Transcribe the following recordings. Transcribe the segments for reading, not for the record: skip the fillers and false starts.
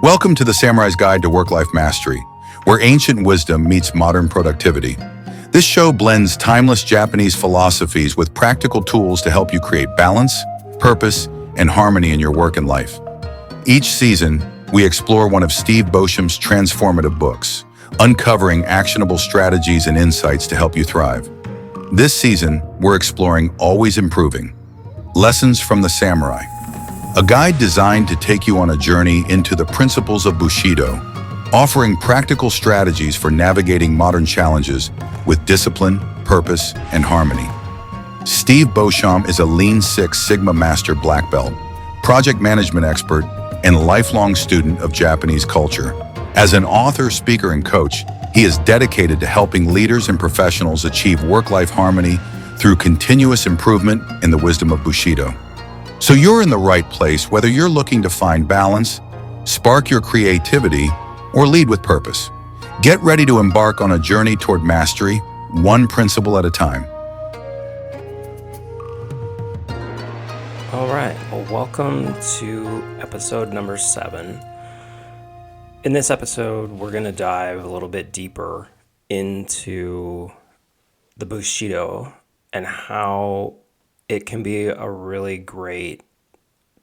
Welcome to the Samurai's Guide to Work-Life Mastery, where ancient wisdom meets modern productivity. This show blends timeless Japanese philosophies with practical tools to help you create balance, purpose, and harmony in your work and life. Each season, we explore one of Steve Beauchamp's transformative books, uncovering actionable strategies and insights to help you thrive. This season, we're exploring Always Improving, Lessons from the Samurai, a guide designed to take you on a journey into the principles of Bushidō, offering practical strategies for navigating modern challenges with discipline, purpose, and harmony. Steve Beauchamp is a Lean Six Sigma Master Black Belt, project management expert, and lifelong student of Japanese culture. As an author, speaker, and coach, he is dedicated to helping leaders and professionals achieve work-life harmony through continuous improvement in the wisdom of Bushidō. So you're in the right place, whether you're looking to find balance, spark your creativity, or lead with purpose. Get ready to embark on a journey toward mastery, one principle at a time. All right, well, welcome to episode number 7. In this episode, we're going to dive a little bit deeper into the Bushidō and how it can be a really great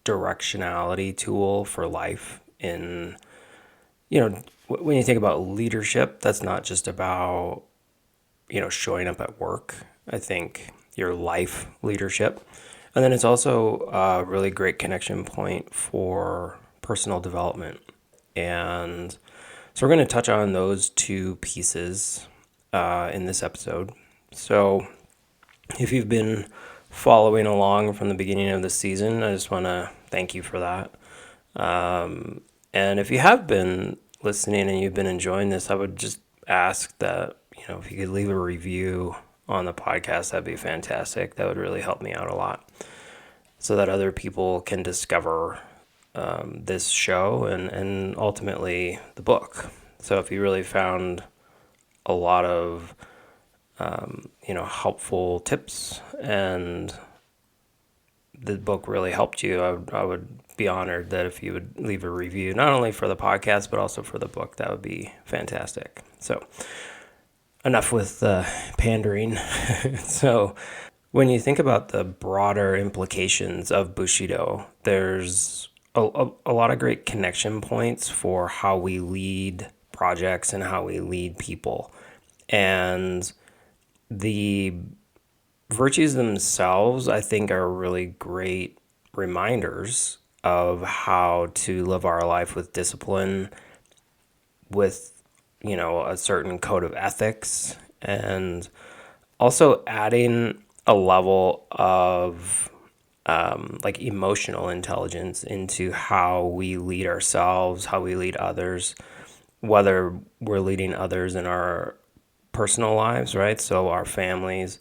directionality tool for life in, when you think about leadership, that's not just about, showing up at work. I think your life leadership. And then it's also a really great connection point for personal development. And so we're going to touch on those two pieces in this episode. So if you've been following along from the beginning of the season, I just want to thank you for that. And if you have been listening and you've been enjoying this, I would just ask that, if you could leave a review on the podcast, that'd be fantastic. That would really help me out a lot so that other people can discover this show and ultimately the book. So if you really found a lot of helpful tips and the book really helped you, I would be honored that if you would leave a review, not only for the podcast, but also for the book. That would be fantastic. So enough with pandering. So when you think about the broader implications of Bushidō, there's a lot of great connection points for how we lead projects and how we lead people. And the virtues themselves, I think, are really great reminders of how to live our life with discipline, with, a certain code of ethics, and also adding a level of emotional intelligence into how we lead ourselves, how we lead others, whether we're leading others in our personal lives, right? So our families,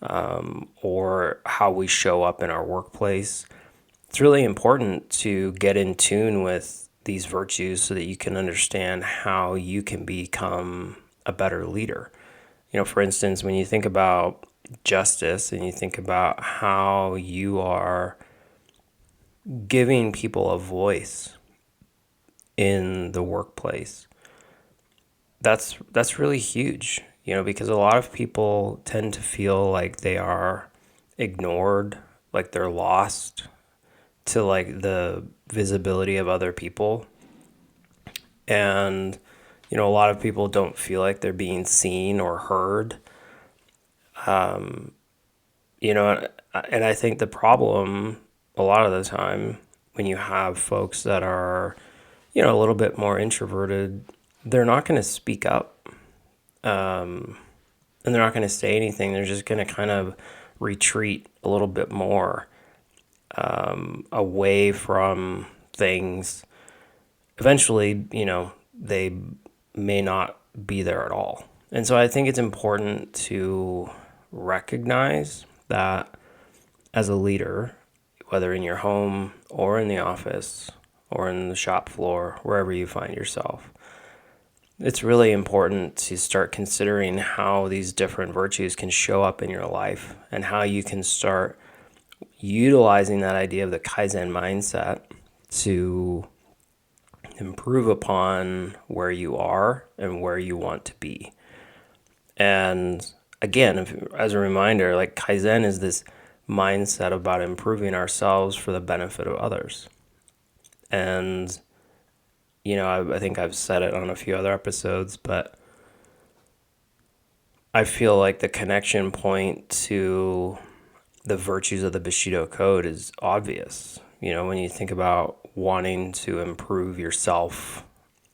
or how we show up in our workplace. It's really important to get in tune with these virtues so that you can understand how you can become a better leader. For instance, when you think about justice and you think about how you are giving people a voice in the workplace, that's really huge, because a lot of people tend to feel like they are ignored, like they're lost to the visibility of other people. And, a lot of people don't feel like they're being seen or heard. And I think the problem a lot of the time when you have folks that are, a little bit more introverted, they're not going to speak up. And they're not going to say anything. They're just going to kind of retreat a little bit more away from things. Eventually, they may not be there at all. And so I think it's important to recognize that as a leader, whether in your home or in the office or in the shop floor, wherever you find yourself, it's really important to start considering how these different virtues can show up in your life and how you can start utilizing that idea of the Kaizen mindset to improve upon where you are and where you want to be. And again, as a reminder, like Kaizen is this mindset about improving ourselves for the benefit of others. And, I think I've said it on a few other episodes, but I feel like the connection point to the virtues of the Bushido Code is obvious. When you think about wanting to improve yourself,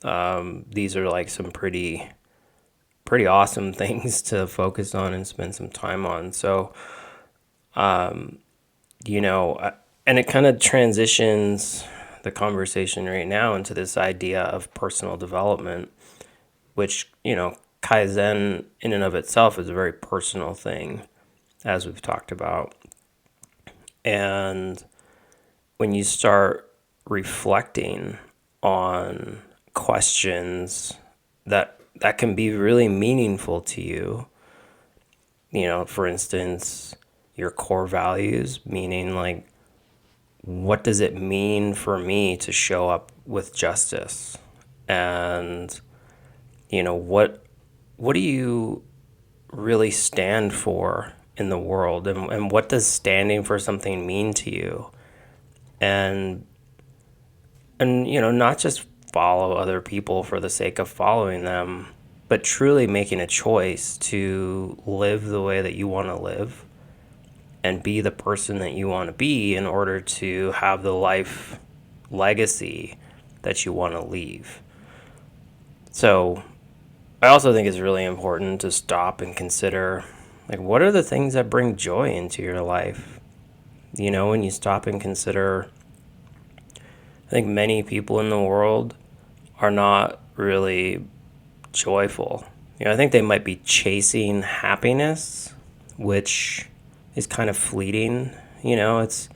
these are like some pretty awesome things to focus on and spend some time on. So, and it kind of transitions the conversation right now into this idea of personal development, which, Kaizen in and of itself is a very personal thing, as we've talked about. And when you start reflecting on questions that can be really meaningful to you, for instance, your core values, meaning like, what does it mean for me to show up with justice? And, what do you really stand for in the world? And what does standing for something mean to you? And not just follow other people for the sake of following them, but truly making a choice to live the way that you want to live and be the person that you want to be in order to have the life legacy that you want to leave. So I also think it's really important to stop and consider, like, what are the things that bring joy into your life? When you stop and consider, I think many people in the world are not really joyful. I think they might be chasing happiness, which is kind of fleeting. It's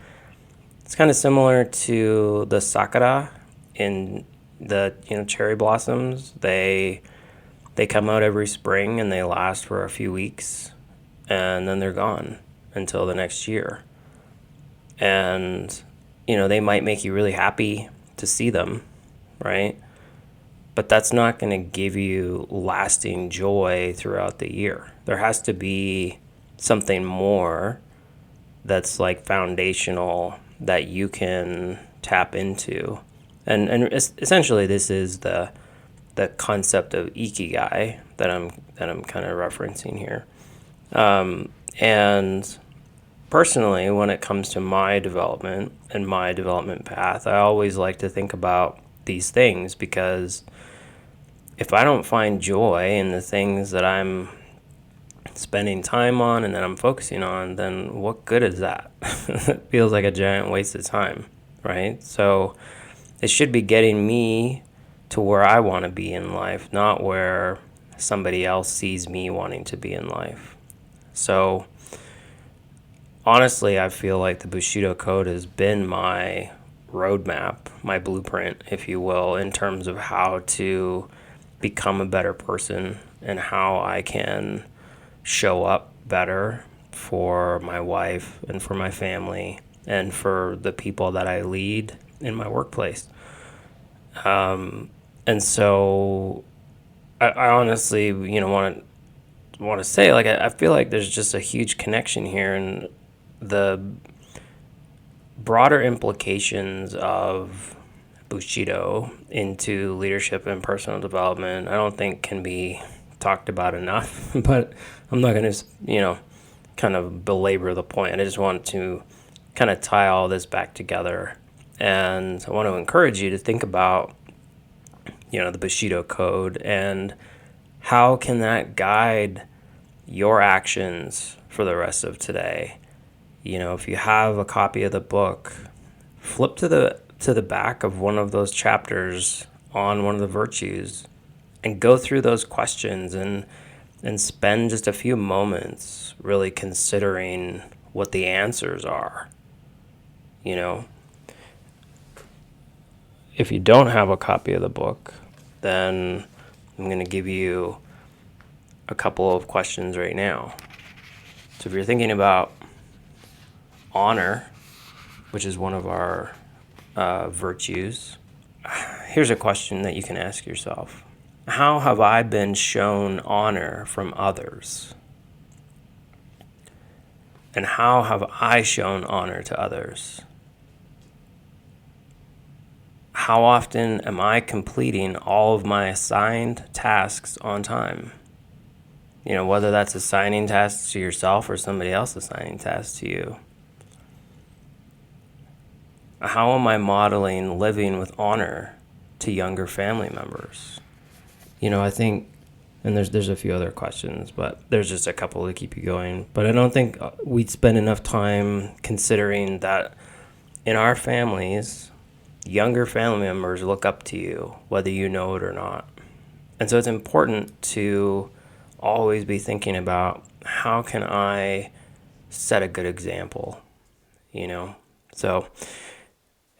kind of similar to the sakura in the cherry blossoms. They come out every spring and they last for a few weeks, and then they're gone until the next year. And they might make you really happy to see them, right? But that's not going to give you lasting joy throughout the year. There has to be something more that's like foundational that you can tap into. And essentially this is the concept of Ikigai that I'm kind of referencing here. And personally, when it comes to my development and my development path, I always like to think about these things, because if I don't find joy in the things that I'm spending time on and that I'm focusing on, then what good is that? It feels like a giant waste of time, right? So it should be getting me to where I want to be in life, not where somebody else sees me wanting to be in life. So honestly, I feel like the Bushido Code has been my roadmap, my blueprint, if you will, in terms of how to become a better person and how I can show up better for my wife and for my family and for the people that I lead in my workplace. And so I honestly, want to say, like, I feel like there's just a huge connection here, and the broader implications of Bushido into leadership and personal development, I don't think can be talked about enough. But I'm not going to, kind of belabor the point. I just want to kind of tie all this back together. And I want to encourage you to think about, the Bushido Code and how can that guide your actions for the rest of today. If you have a copy of the book, flip to the back of one of those chapters on one of the virtues and go through those questions and spend just a few moments really considering what the answers are. If you don't have a copy of the book, then I'm going to give you a couple of questions right now. So if you're thinking about honor, which is one of our virtues, here's a question that you can ask yourself. How have I been shown honor from others? And how have I shown honor to others? How often am I completing all of my assigned tasks on time? Whether that's assigning tasks to yourself or somebody else assigning tasks to you. How am I modeling living with honor to younger family members? I think, and there's a few other questions, but there's just a couple to keep you going. But I don't think we'd spend enough time considering that in our families, younger family members look up to you, whether you know it or not. And so it's important to always be thinking about, how can I set a good example, So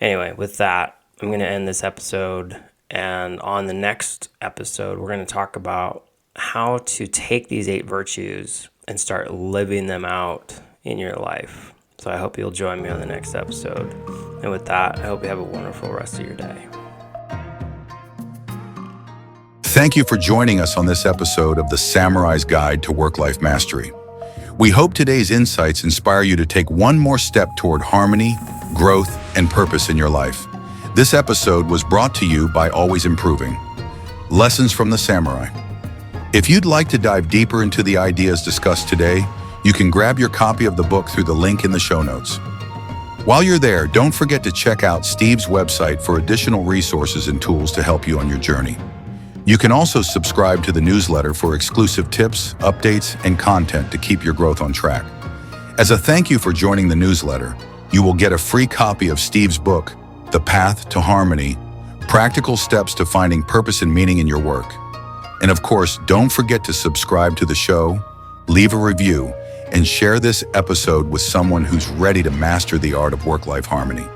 anyway, with that, I'm going to end this episode. And on the next episode, we're going to talk about how to take these 8 virtues and start living them out in your life. So I hope you'll join me on the next episode. And with that, I hope you have a wonderful rest of your day. Thank you for joining us on this episode of the Samurai's Guide to Work-Life Mastery. We hope today's insights inspire you to take one more step toward harmony, growth, and purpose in your life. This episode was brought to you by Always Improving, Lessons from the Samurai. If you'd like to dive deeper into the ideas discussed today, you can grab your copy of the book through the link in the show notes. While you're there, don't forget to check out Steve's website for additional resources and tools to help you on your journey. You can also subscribe to the newsletter for exclusive tips, updates, and content to keep your growth on track. As a thank you for joining the newsletter, you will get a free copy of Steve's book, The Path to Harmony, Practical Steps to Finding Purpose and Meaning in Your Work. And of course, don't forget to subscribe to the show, leave a review, and share this episode with someone who's ready to master the art of work-life harmony.